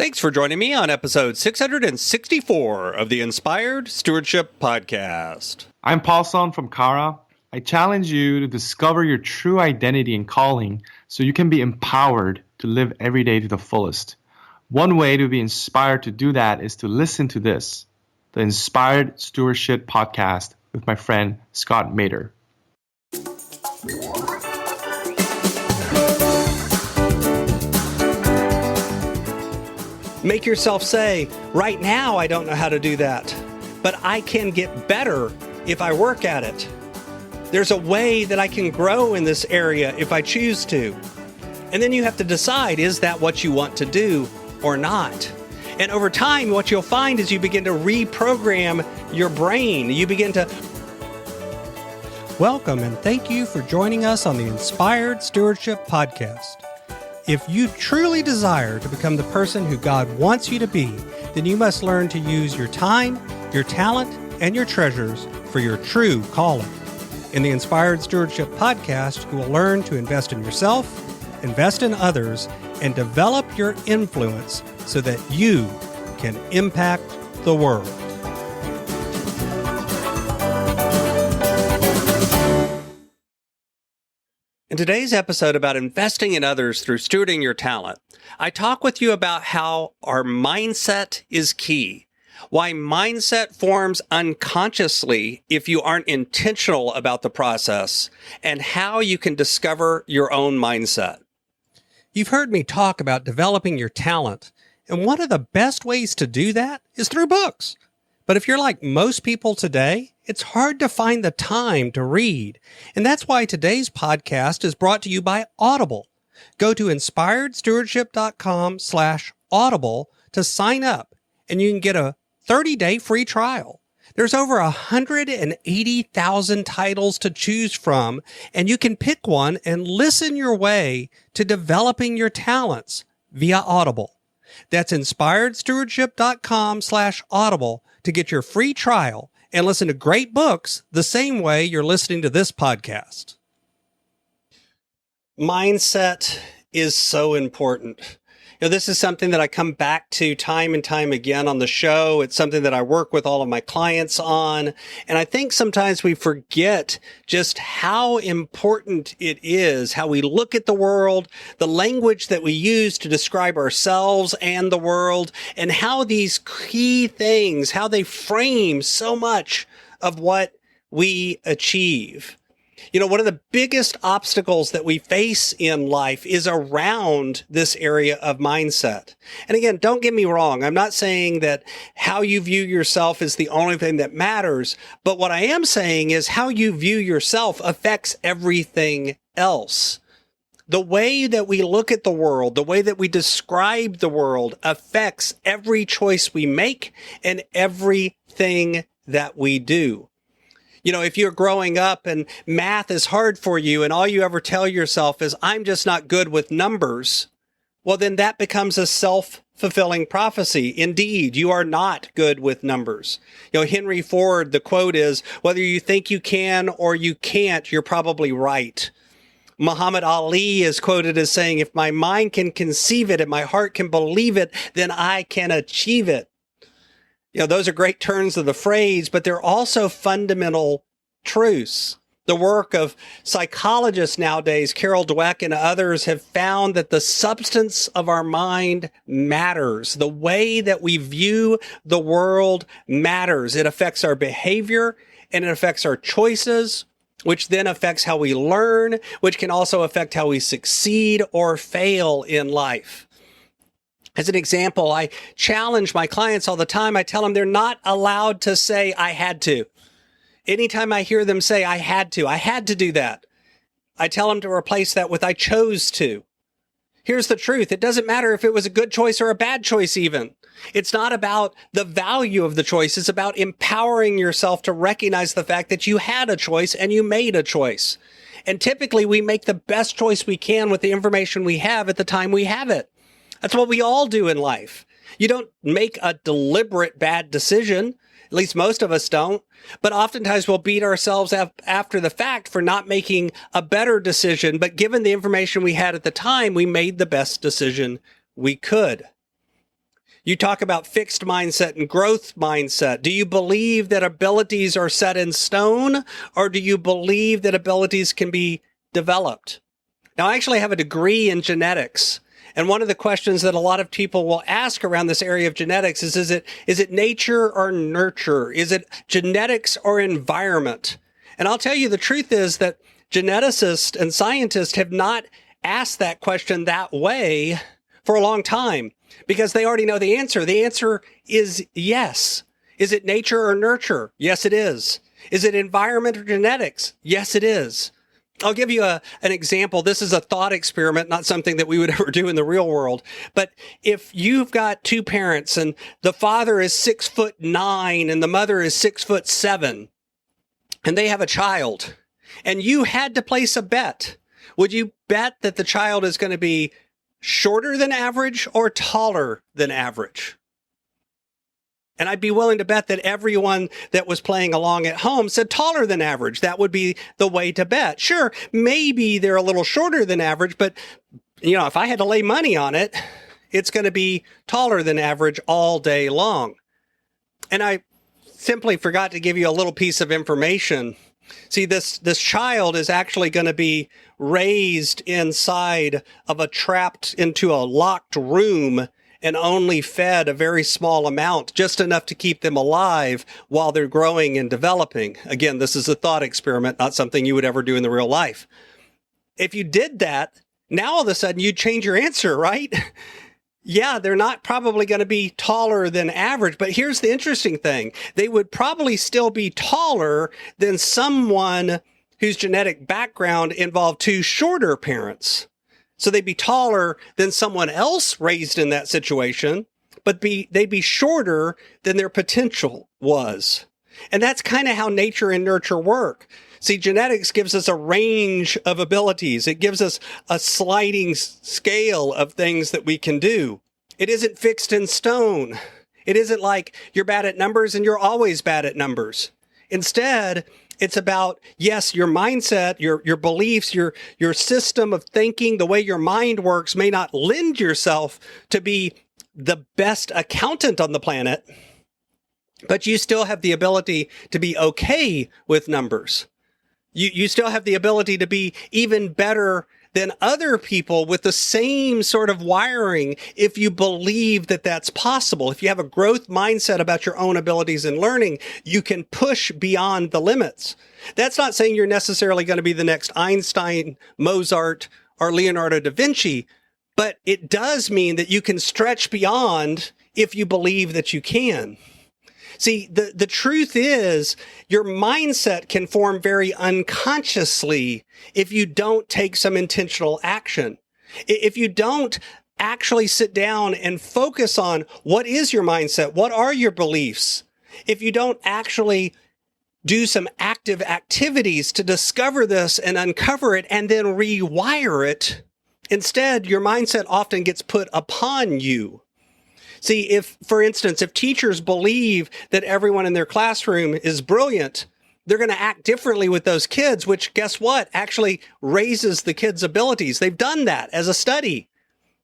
Thanks for joining me on episode 664 of the Inspired Stewardship Podcast. I'm Paul Son from Kara. I challenge you to discover your true identity and calling so you can be empowered to live every day to the fullest. One way to be inspired to do that is to listen to this, the Inspired Stewardship Podcast with my friend Scott Mater. Make yourself say, right now I don't know how to do that, but I can get better if I work at it. There's a way that I can grow in this area if I choose to. And then you have to decide, is that what you want to do or not? And over time, what you'll find is you begin to reprogram your brain. You begin to... Welcome and thank you for joining us on the Inspired Stewardship Podcast. If you truly desire to become the person who God wants you to be, then you must learn to use your time, your talent, and your treasures for your true calling. In the Inspired Stewardship Podcast, you will learn to invest in yourself, invest in others, and develop your influence so that you can impact the world. In today's episode about investing in others through stewarding your talent, I talk with you about how our mindset is key, why mindset forms unconsciously if you aren't intentional about the process, and how you can discover your own mindset. You've heard me talk about developing your talent, and one of the best ways to do that is through books. But if you're like most people today, it's hard to find the time to read. And that's why today's podcast is brought to you by Audible. Go to inspiredstewardship.com/audible to sign up, and you can get a 30-day free trial. There's over 180,000 titles to choose from, and you can pick one and listen your way to developing your talents via Audible. That's inspiredstewardship.com/audible to get your free trial and listen to great books the same way you're listening to this podcast. Mindset is so important. You know, this is something that I come back to time and time again on the show. It's something that I work with all of my clients on. And I think sometimes we forget just how important it is, how we look at the world, the language that we use to describe ourselves and the world, and how these key things, how they frame so much of what we achieve. You know, one of the biggest obstacles that we face in life is around this area of mindset. And again, don't get me wrong. I'm not saying that how you view yourself is the only thing that matters. But what I am saying is how you view yourself affects everything else. The way that we look at the world, the way that we describe the world affects every choice we make and everything that we do. You know, if you're growing up and math is hard for you and all you ever tell yourself is, I'm just not good with numbers, well, then that becomes a self-fulfilling prophecy. Indeed, you are not good with numbers. You know, Henry Ford, the quote is, whether you think you can or you can't, you're probably right. Muhammad Ali is quoted as saying, if my mind can conceive it and my heart can believe it, then I can achieve it. You know, those are great turns of the phrase, but they're also fundamental truths. The work of psychologists nowadays, Carol Dweck and others, have found that the substance of our mind matters. The way that we view the world matters. It affects our behavior and it affects our choices, which then affects how we learn, which can also affect how we succeed or fail in life. As an example, I challenge my clients all the time. I tell them they're not allowed to say, I had to. Anytime I hear them say, I had to do that, I tell them to replace that with, I chose to. Here's the truth. It doesn't matter if it was a good choice or a bad choice even. It's not about the value of the choice. It's about empowering yourself to recognize the fact that you had a choice and you made a choice. And typically we make the best choice we can with the information we have at the time we have it. That's what we all do in life. You don't make a deliberate bad decision. At least most of us don't. But oftentimes we'll beat ourselves up after the fact for not making a better decision. But given the information we had at the time, we made the best decision we could. You talk about fixed mindset and growth mindset. Do you believe that abilities are set in stone, or do you believe that abilities can be developed? Now, I actually have a degree in genetics. And one of the questions that a lot of people will ask around this area of genetics is it nature or nurture? Is it genetics or environment? And I'll tell you, the truth is that geneticists and scientists have not asked that question that way for a long time, because they already know the answer. The answer is yes. Is it nature or nurture? Yes, it is. Is it environment or genetics? Yes, it is. I'll give you an example. This is a thought experiment, not something that we would ever do in the real world. But if you've got two parents and the father is 6'9" and the mother is 6'7", and they have a child, and you had to place a bet, would you bet that the child is going to be shorter than average or taller than average? And I'd be willing to bet that everyone that was playing along at home said taller than average. That would be the way to bet. Sure, maybe they're a little shorter than average, but if I had to lay money on it, it's going to be taller than average all day long. And I simply forgot to give you a little piece of information. See, this child is actually going to be raised inside of trapped into a locked room and only fed a very small amount, just enough to keep them alive while they're growing and developing. Again, this is a thought experiment, not something you would ever do in the real life. If you did that, now all of a sudden you'd change your answer, right? Yeah, they're not probably going to be taller than average, but here's the interesting thing. They would probably still be taller than someone whose genetic background involved two shorter parents. So they'd be taller than someone else raised in that situation, but they'd be shorter than their potential was. And that's kind of how nature and nurture work. See, genetics gives us a range of abilities. It gives us a sliding scale of things that we can do. It isn't fixed in stone. It isn't like you're bad at numbers and you're always bad at numbers. Instead, it's about, yes, your mindset, your beliefs, your system of thinking, the way your mind works may not lend yourself to be the best accountant on the planet, but you still have the ability to be okay with numbers. You still have the ability to be even better than other people with the same sort of wiring if you believe that that's possible. If you have a growth mindset about your own abilities and learning, you can push beyond the limits. That's not saying you're necessarily going to be the next Einstein, Mozart, or Leonardo da Vinci, but it does mean that you can stretch beyond if you believe that you can. See, the truth is your mindset can form very unconsciously if you don't take some intentional action. If you don't actually sit down and focus on what is your mindset, what are your beliefs, if you don't actually do some active activities to discover this and uncover it and then rewire it, instead, your mindset often gets put upon you. See, if, for instance, if teachers believe that everyone in their classroom is brilliant, they're going to act differently with those kids, which, guess what, actually raises the kids' abilities. They've done that as a study.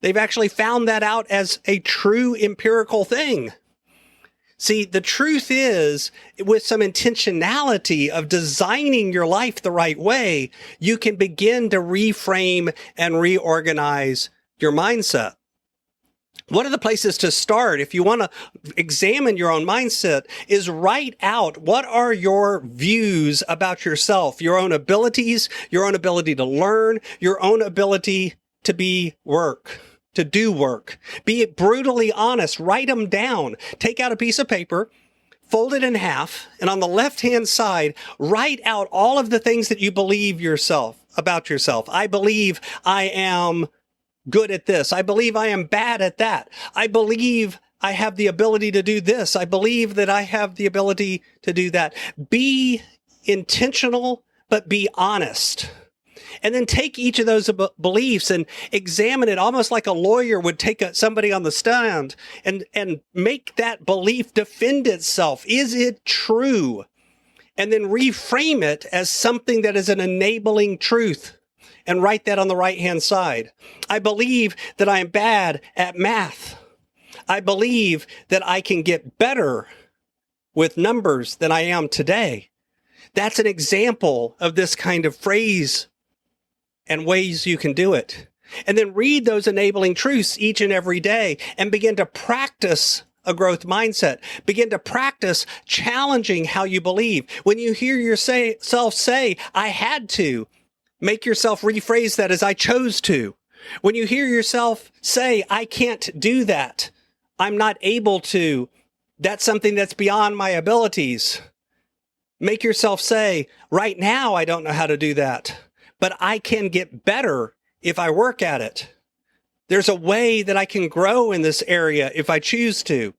They've actually found that out as a true empirical thing. See, the truth is, with some intentionality of designing your life the right way, you can begin to reframe and reorganize your mindset. One of the places to start, if you want to examine your own mindset, is write out what are your views about yourself, your own abilities, your own ability to learn, your own ability to do work. Be brutally honest. Write them down. Take out a piece of paper, fold it in half, and on the left-hand side, write out all of the things that you believe about yourself. I believe I am good at this. I believe I am bad at that. I believe I have the ability to do this. I believe that I have the ability to do that. Be intentional, but be honest. And then take each of those beliefs and examine it almost like a lawyer would take somebody on the stand and make that belief defend itself. Is it true? And then reframe it as something that is an enabling truth. And write that on the right-hand side. I believe that I am bad at math. I believe that I can get better with numbers than I am today. That's an example of this kind of phrase and ways you can do it. And then read those enabling truths each and every day and begin to practice a growth mindset. Begin to practice challenging how you believe. When you hear yourself say, I had to, make yourself rephrase that as I chose to. When you hear yourself say, I can't do that, I'm not able to, that's something that's beyond my abilities. Make yourself say, right now I don't know how to do that, but I can get better if I work at it. There's a way that I can grow in this area if I choose to.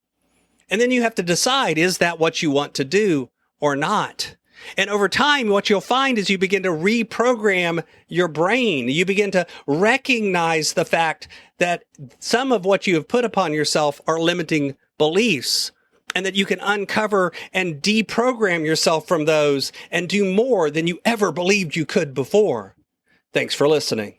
And then you have to decide, is that what you want to do or not? And over time, what you'll find is you begin to reprogram your brain. You begin to recognize the fact that some of what you have put upon yourself are limiting beliefs, and that you can uncover and deprogram yourself from those and do more than you ever believed you could before. Thanks for listening.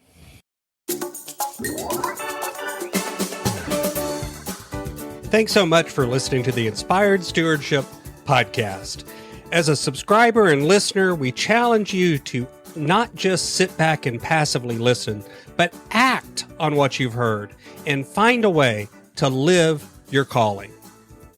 Thanks so much for listening to the Inspired Stewardship Podcast. As a subscriber and listener, we challenge you to not just sit back and passively listen, but act on what you've heard and find a way to live your calling.